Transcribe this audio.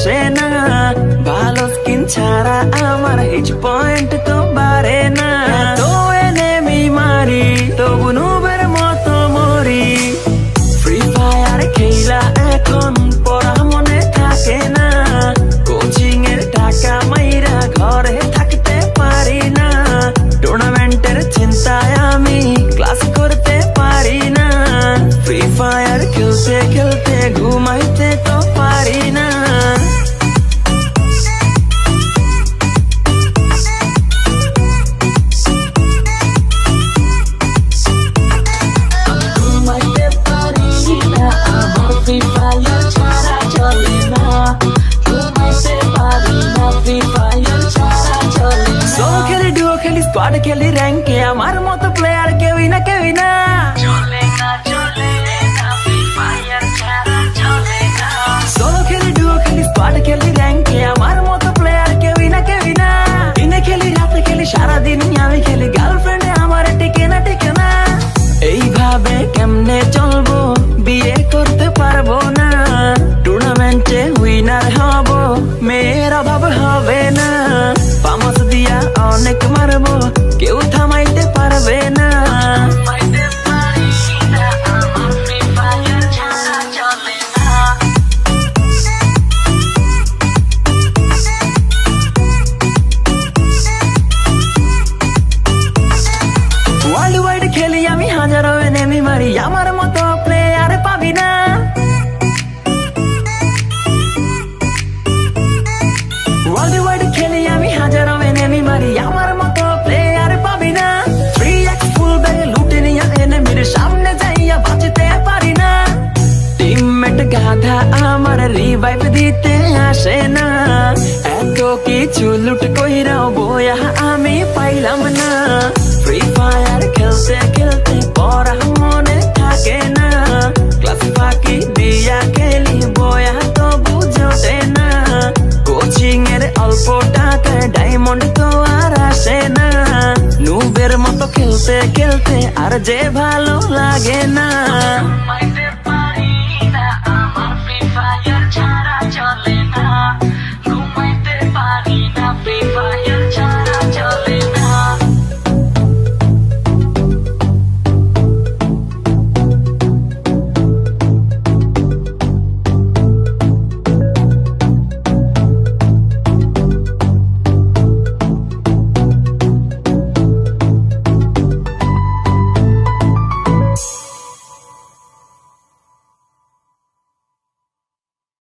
আসে না, ভালো স্কিন ছাড়া আমার হিচ পয়েন্ট তো বাড়ে না। তো এনেমি মারি তবু নুবের মতো মরি, ফ্রি ফায়ার খেলা এখন পড়া মনে থাকে না, কোচিং এর টাকা মাইরা ঘরে থাকতে পারি না, টুর্নামেন্টের চিন্তায় আমি ক্লাস করতে পারি না, ফ্রি ফায়ার খেলতে খেলতে ঘুমাইতে তো পারি না। ঘুমাইতে পারি না, আমার ফ্রি ফায়ার ছাড়া চলে না, ঘুমাইতে পারি না, ফ্রি ফায়ার ছাড়া চলে না। সোলো খেলি, ডুও খেলি, স্কোয়াড খেলি, র্যাঙ্কে আমার মতো প্লেয়ার কেউই না, কেউই না। চলে না, চলে না, ফ্রি ফায়ার ছাড়া চলে না। সোলো খেলি, ডুও খেলি, স্কোয়াড খেলি, র্যাঙ্কে আমার মতো প্লেয়ার কেউই না, কেউই না। দিনে খেলি, রাতে খেলি, সারাদিন আমি খেলি, গার্লফ্রেন্ডে আমার টিকে না, টিকে না। এইভাবে কেমনে চলবো, বিয়ে করতে পারবো না, টুর্নামেন্টে উইনার হব, মেয়ের অভাব হবে না, পামাস দিয়া অনেক মারবো, কেউ থামাইতে পারবে না। ওয়ার্ল্ড ওয়াইড খেলি আমি, হাজারো এনেমি মারি, আমার মতো প্লেয়ার পাবি না। ওয়ার্ল্ড ওয়াইড খেলি আমি, হাজারো এনেমি মারি, আমার মতো প্লেয়ার পাবি না। 3x ফুল ব্যাগে লুটে নিয়া এনেমির সামনে যাইয়া বাঁচতে পারি না, টিমমেট গাধা আমার রিভাইভ দিতে আসে না, এত কিছু লুট কইরাও বয়া আমি পাইলাম না, ফ্রি ফায়ার খেলতে খেলতে পড়া মনে থাকে না, ক্লাস ফাঁকি দিয়া খেলি বয়া তো বুঝতে না, কোচিং এর অল্প টাকায় ডায়মন্ড তো আর আসে না, নুবের মতো খেলতে খেলতে আর যে ভালো লাগে না। আমার ফ্রি ফায়ার ছাড়া চলে না।